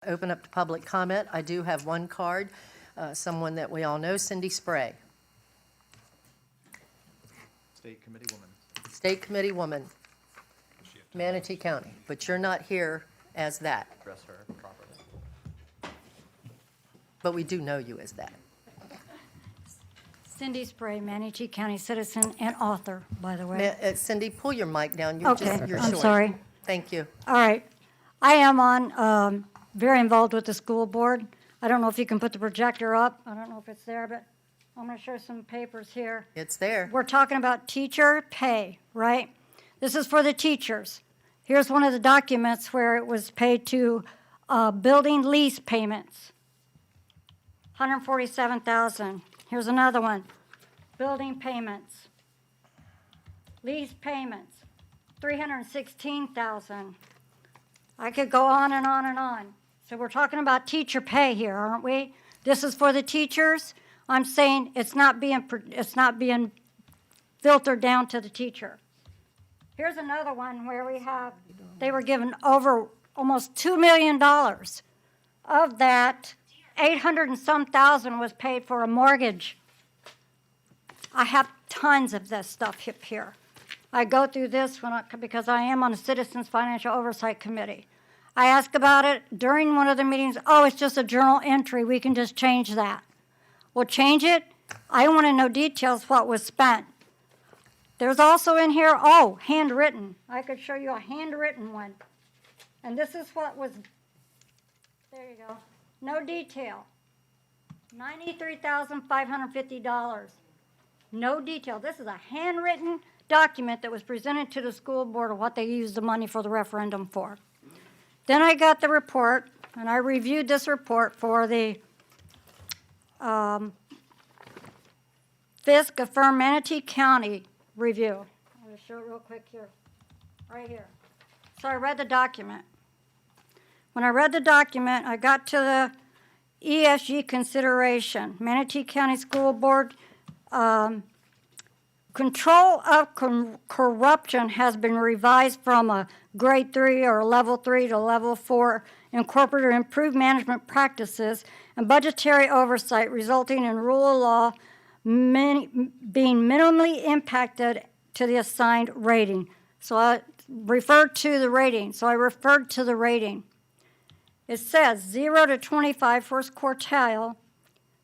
Open up to public comment. I do have one card, someone that we all know, Cindy Spray. State Committee Woman. State Committee Woman, Manatee County, but you're not here as that. Address her properly. But we do know you as that. Cindy Spray, Manatee County citizen and author, by the way. Cindy, pull your mic down. Okay, You're I'm short. sorry. Thank you. All right. I am very involved with the school board. I don't know if you can put the projector up. I don't know if it's there, but I'm going to show some papers here. It's there. We're talking about teacher pay, right? This is for the teachers. Here's one of the documents where it was paid to building lease payments, $147,000. Here's another one, building payments, lease payments, $316,000. I could go on and on and on. So we're talking about teacher pay here, aren't we? This is for the teachers. I'm saying it's not being filtered down to the teacher. Here's another one where they were given over almost $2 million. Of that, 800 and some thousand was paid for a mortgage. I have tons of this stuff up here. I go through this because I am on the Citizens Financial Oversight Committee. I ask about it during one of the meetings. Oh, it's just a journal entry. We can just change that. Well, change it. I want to know details what was spent. There's also in here, handwritten. I could show you a handwritten one. And this is what was, there you go. No detail. $93,550. No detail. This is a handwritten document that was presented to the school board of what they used the money for the referendum for. Then I got the report, and I reviewed this report for the FISC affirmed Manatee County review. I'm going to show it real quick here, right here. So I read the document. When I read the document, I got to the ESG consideration. Manatee County School Board control of corruption has been revised from a grade 3 or level 3 to level 4, incorporated improved management practices and budgetary oversight, resulting in rule of law being minimally impacted to the assigned rating. So I referred to the rating. It says 0 to 25 first quartile.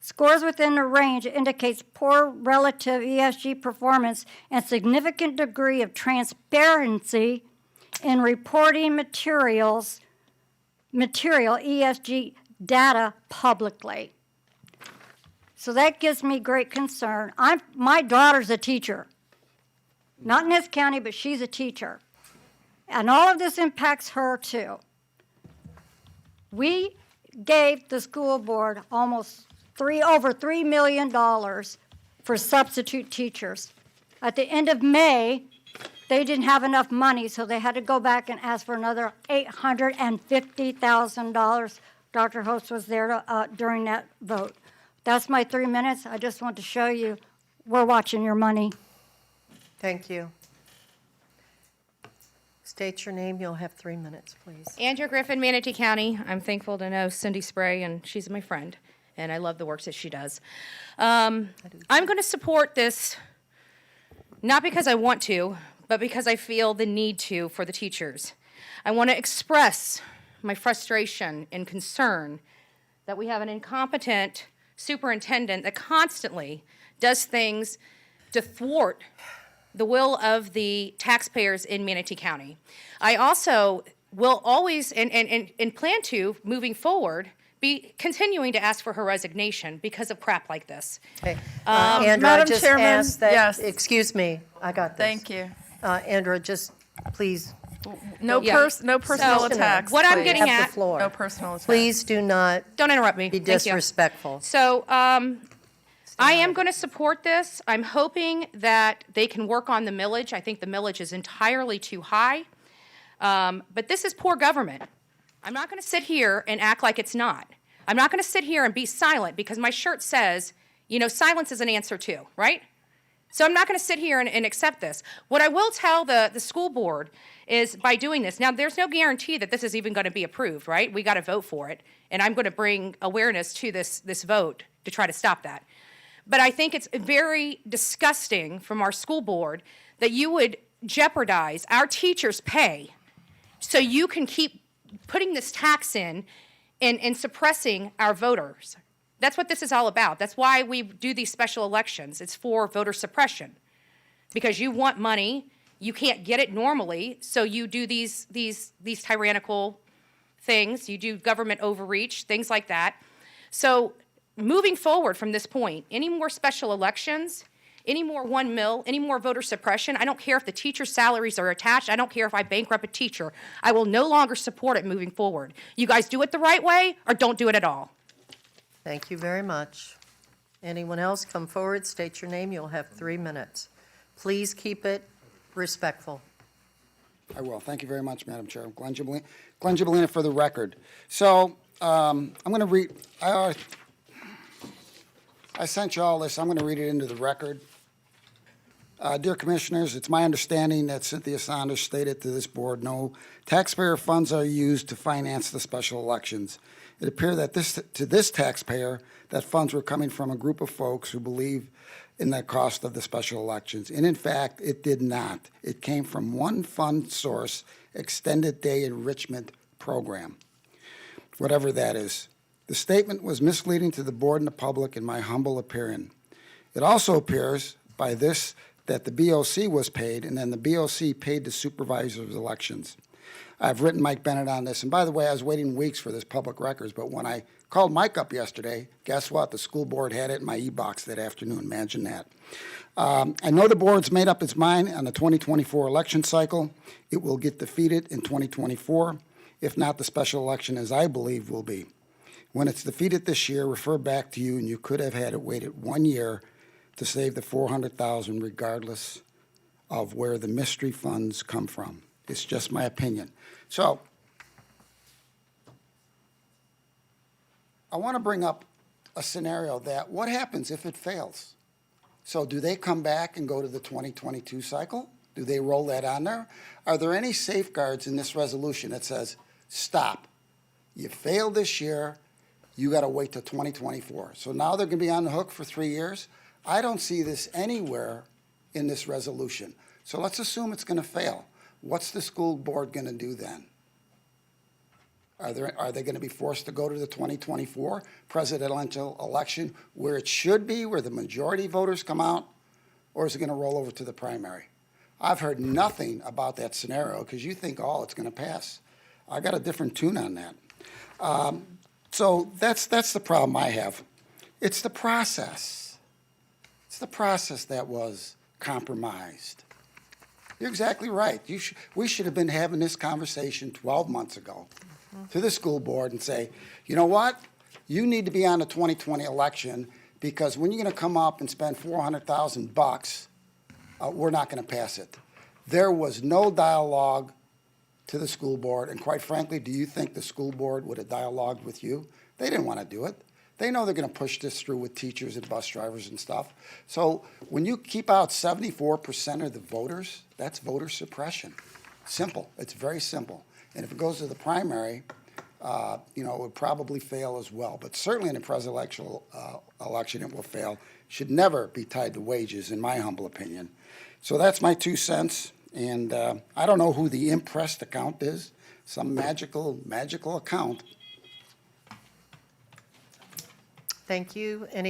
Scores within the range indicates poor relative ESG performance and significant degree of transparency in reporting material ESG data publicly. So that gives me great concern. My daughter's a teacher. Not in this county, but she's a teacher. And all of this impacts her too. We gave the school board almost over $3 million for substitute teachers. At the end of May, they didn't have enough money, so they had to go back and ask for another $850,000. Dr. Host was there during that vote. That's my 3 minutes. I just want to show you we're watching your money. Thank you. State your name. You'll have 3 minutes, please. Andra, Griffin, Manatee County. I'm thankful to know Cindy Spray, and she's my friend, and I love the work that she does. I'm going to support this, not because I want to, but because I feel the need to for the teachers. I want to express my frustration and concern that we have an incompetent superintendent that constantly does things to thwart the will of the taxpayers in Manatee County. I also will always, and plan to, moving forward, be continuing to ask for her resignation because of crap like this. Okay. Andra, I Madam just Chairman, asked that, yes. excuse me, I got this. Thank you. Andra, just please. No personal attacks. What I'm please. getting Have at, the floor. No personal attacks. Please do not don't interrupt me. be Thank you. disrespectful. So I am going to support this. I'm hoping that they can work on the millage. I think the millage is entirely too high. But this is poor government. I'm not going to sit here and act like it's not. I'm not going to sit here and be silent because my shirt says, silence is an answer too, right? So I'm not going to sit here and accept this. What I will tell the school board is by doing this, now there's no guarantee that this is even going to be approved, right? We got to vote for it. And I'm going to bring awareness to this vote to try to stop that. But I think it's very disgusting from our school board that you would jeopardize our teachers' pay so you can keep putting this tax in and suppressing our voters. That's what this is all about. That's why we do these special elections. It's for voter suppression. Because you want money, you can't get it normally, so you do these tyrannical things. You do government overreach, things like that. So moving forward from this point, any more special elections, any more 1 mil, any more voter suppression, I don't care if the teacher's salaries are attached. I don't care if I bankrupt a teacher. I will no longer support it moving forward. You guys do it the right way or don't do it at all. Thank you very much. Anyone else, come forward, state your name, you'll have 3 minutes. Please keep it respectful. I will. Thank you very much, Madam Chair. Glen Gibellina for the record. So I'm going to read, I sent you all this. I'm going to read it into the record. Dear Commissioners, it's my understanding that Cynthia Saunders stated to this board, no taxpayer funds are used to finance the special elections. It appeared that to this taxpayer that funds were coming from a group of folks who believe in the cost of the special elections. And in fact, it did not. It came from one fund source, Extended Day Enrichment Program, whatever that is. The statement was misleading to the board and the public, in my humble opinion. It also appears by this that the BOC was paid, and then the BOC paid the supervisors of elections. I've written Mike Bennett on this, and by the way, I was waiting weeks for this public records, but when I called Mike up yesterday, guess what? The school board had it in my e-box that afternoon. Imagine that. I know the board's made up its mind on the 2024 election cycle. It will get defeated in 2024, if not the special election, as I believe will be. When it's defeated this year, refer back to you, and you could have had it waited 1 year to save the $400,000, regardless of where the mystery funds come from. It's just my opinion. So I want to bring up a scenario that what happens if it fails? So do they come back and go to the 2022 cycle? Do they roll that on there? Are there any safeguards in this resolution that says, stop, you failed this year, you got to wait till 2024? So now they're going to be on the hook for 3 years? I don't see this anywhere in this resolution. So let's assume it's going to fail. What's the school board going to do then? Are they going to be forced to go to the 2024 presidential election where it should be, where the majority voters come out, or is it going to roll over to the primary? I've heard nothing about that scenario because you think, oh, it's going to pass. I got a different tune on that. So that's the problem I have. It's the process. It's the process that was compromised. You're exactly right. We should have been having this conversation 12 months ago to the school board and say, you know what? You need to be on the 2020 election because when you're going to come up and spend $400,000, we're not going to pass it. There was no dialogue to the school board, and quite frankly, do you think the school board would have dialogued with you? They didn't want to do it. They know they're going to push this through with teachers and bus drivers and stuff. So when you keep out 74% of the voters, that's voter suppression. Simple. It's very simple. And if it goes to the primary, it would probably fail as well. But certainly in the presidential election, it will fail. Should never be tied to wages, in my humble opinion. So that's my 2 cents. And I don't know who the impressed account is. Some magical account. Thank you. Any